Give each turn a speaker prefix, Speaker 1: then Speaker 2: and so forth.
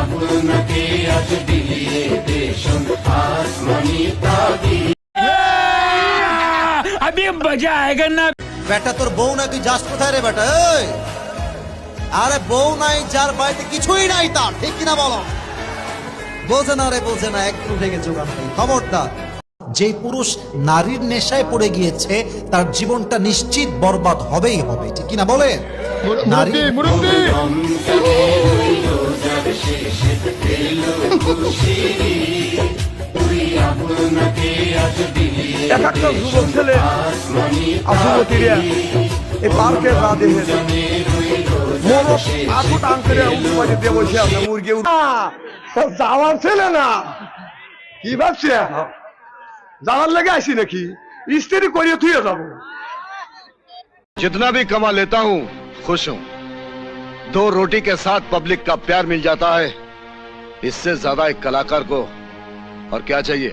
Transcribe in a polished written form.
Speaker 1: আপনাকে আজ বিলিয়ে দেশন আসমানি তাবিজ।
Speaker 2: अभी मजा आएगा ना।
Speaker 3: বেটা তোর বউ নাকি যাস কোথায় রে বেটা? এই আরে বউ নাই যার বাড়িতে কিছুই নাই তার, ঠিক কিনা বলো? বোঝে না রে, বোঝে না, একটু উঠে গেছে ওখান থেকে। খবরদার, যে পুরুষ নারীর নেশায় পড়ে গিয়েছে তার জীবনটা নিশ্চিত বরবাদ হবেই হবে, ঠিক কিনা বলেন? নারী
Speaker 4: এক একটা যুবক ছেলে যুবতীরা এই পার্কের রাধে আগুট আঙ্কেরে উঠে দিয়ে বসে আছে মুরগি যাওয়ার ছেলে না, কি ভাবছে যাওয়ার লেগে আসি নাকি? স্ত্রী করিয়ে থুয়ে যাবো।
Speaker 5: जितना भी कमा लेता हूँ खुश हूँ। दो रोटी के साथ पब्लिक का प्यार मिल जाता है, इससे ज्यादा एक कलाकार को और क्या चाहिए।